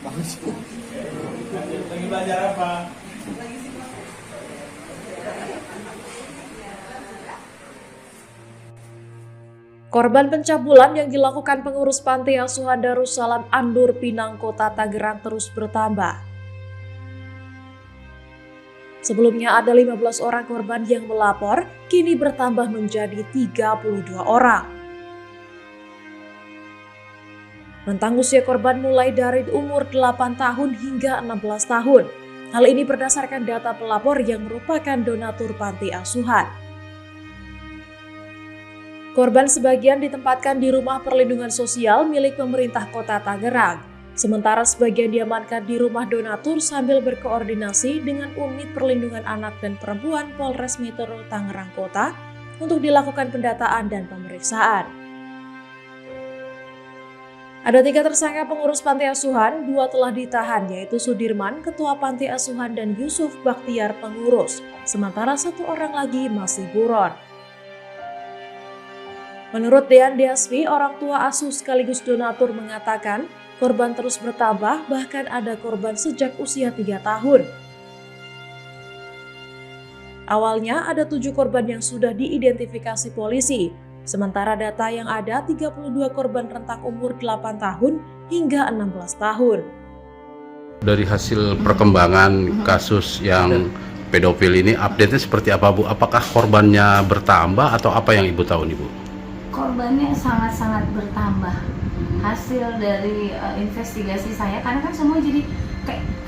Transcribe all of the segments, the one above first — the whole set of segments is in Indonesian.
Lagi belajar apa? Korban pencabulan yang dilakukan pengurus Panti Asuhan Darussalam Andur Pinang, Kota Tangerang terus bertambah. Sebelumnya ada 15 orang korban yang melapor, kini bertambah menjadi 32 orang. Rentang usia korban mulai dari umur 8 tahun hingga 16 tahun. Hal ini berdasarkan data pelapor yang merupakan donatur panti asuhan. Korban sebagian ditempatkan di rumah perlindungan sosial milik pemerintah Kota Tangerang. Sementara sebagian diamankan di rumah donatur sambil berkoordinasi dengan Unit Perlindungan Anak dan Perempuan Polres Metro Tangerang Kota untuk dilakukan pendataan dan pemeriksaan. Ada 3 tersangka pengurus panti asuhan, 2 telah ditahan yaitu Sudirman, Ketua Panti Asuhan dan Yusuf Baktiar pengurus. Sementara 1 orang lagi masih buron. Menurut Dean Diasmi, orang tua asuh sekaligus donatur mengatakan korban terus bertambah, bahkan ada korban sejak usia 3 tahun. Awalnya ada 7 korban yang sudah diidentifikasi polisi, sementara data yang ada 32 korban rentang umur 8 tahun hingga 16 tahun. Dari hasil perkembangan kasus yang pedofil ini, update-nya seperti apa, Bu? Apakah korbannya bertambah atau apa yang Ibu tahu nih, Bu? Korbannya sangat-sangat bertambah. Hasil dari investigasi saya, karena kan semua jadi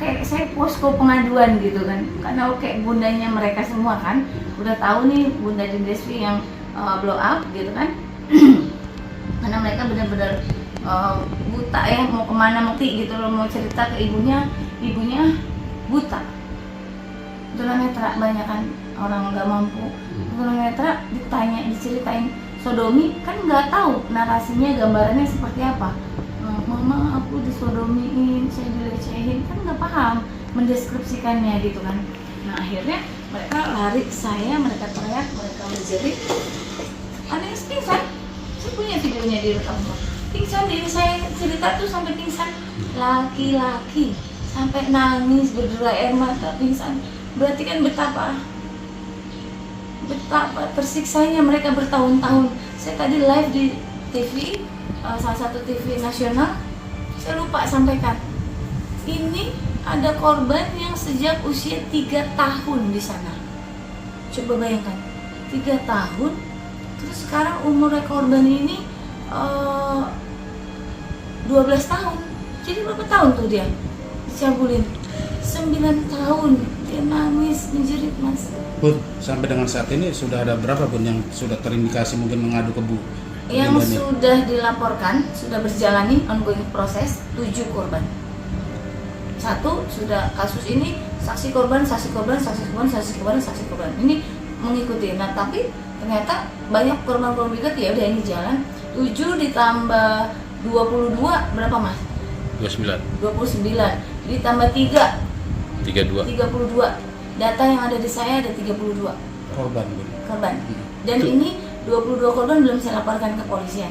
kayak saya posko pengaduan gitu kan, karena kayak bundanya mereka semua kan udah tahu nih Bunda Desvi yang blow up gitu kan. Karena mereka benar-benar buta ya, mau kemana mati gitu loh, mau cerita ke ibunya buta. Tunanetra, banyak kan orang nggak mampu. Tunanetra diceritain sodomi kan nggak tahu narasinya, gambarannya seperti apa. Mama aku disodomiin, saya dilecehin, kan nggak paham mendeskripsikannya gitu kan. Nah akhirnya mereka lari ke saya, mereka teriak, mereka menjerit. Ada yang pingsan, saya punya videonya di rekam. Pingsan, diri saya cerita tuh sampai pingsan, laki-laki sampai nangis berderai air mata pingsan. Berarti kan betapa tersiksanya mereka bertahun-tahun. Saya tadi live di TV, salah satu TV nasional, saya lupa sampaikan. Ini ada korban yang sejak usia 3 tahun di sana. Coba bayangkan, 3 tahun, terus sekarang umur korban ini 12 tahun. Jadi berapa tahun tuh dia dicabulin? 9 tahun. Dia nangis, menjerit, Mas. Bun, sampai dengan saat ini sudah ada berapa, Bun, yang sudah terindikasi mungkin mengadu ke Bu? Yang sudah dilaporkan, sudah berjalani ongoing proses 7 korban. 1 sudah kasus ini saksi korban. Ini mengikuti. Nah, tapi ternyata banyak korban-korban juga ya udah ini jalan. 7 ditambah 22 berapa, Mas? 29. 29 ditambah 3 32. Data yang ada di saya ada 32 Korban, Bun. Dan ini 22 korban belum saya laporkan ke polisian.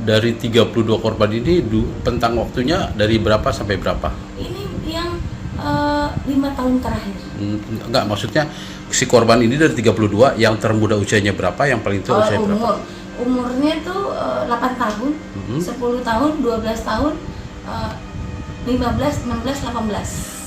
Dari 32 korban ini tentang waktunya dari berapa sampai berapa? Ini yang 5 tahun terakhir. Enggak, maksudnya si korban ini dari 32, yang termuda usianya berapa, yang paling tua usianya berapa? Umurnya tuh 8 tahun, 10 tahun, 12 tahun, 15, 16, 18.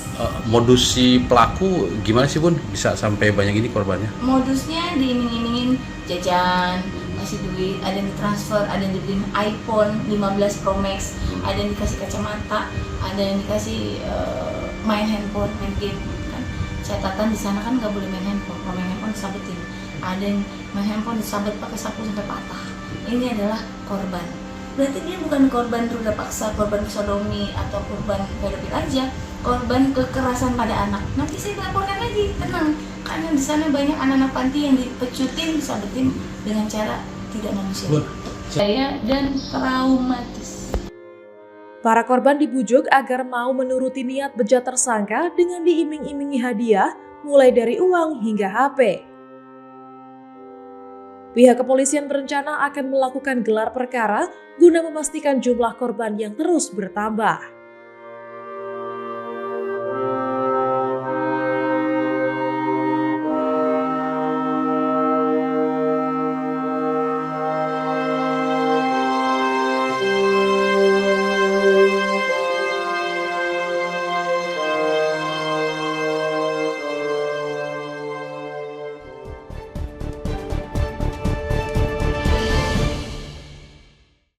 Modus si pelaku gimana sih, Bun? Bisa sampai banyak ini korbannya? Modusnya diiming-imingin jajan, kasih duit, ada yang ditransfer, ada yang dibeliin iPhone 15 Pro Max, ada yang dikasih kacamata, ada yang dikasih main handphone, main game kan. Catatan di sana kan nggak boleh main handphone, kalau main handphone disabetin. Ada yang main handphone disabet pakai sapu sampai patah. Ini adalah korban. Berarti dia bukan korban ruda paksa, korban sodomi atau korban pedofil aja, korban kekerasan pada anak. Nanti saya laporkan lagi, tenang, karena di sana banyak anak-anak panti yang dipecutin, disabetin dengan cara tidak manusiawi. Saya dan traumatis. Para korban dibujuk agar mau menuruti niat bejat tersangka dengan diiming-imingi hadiah, mulai dari uang hingga HP. Pihak kepolisian berencana akan melakukan gelar perkara guna memastikan jumlah korban yang terus bertambah.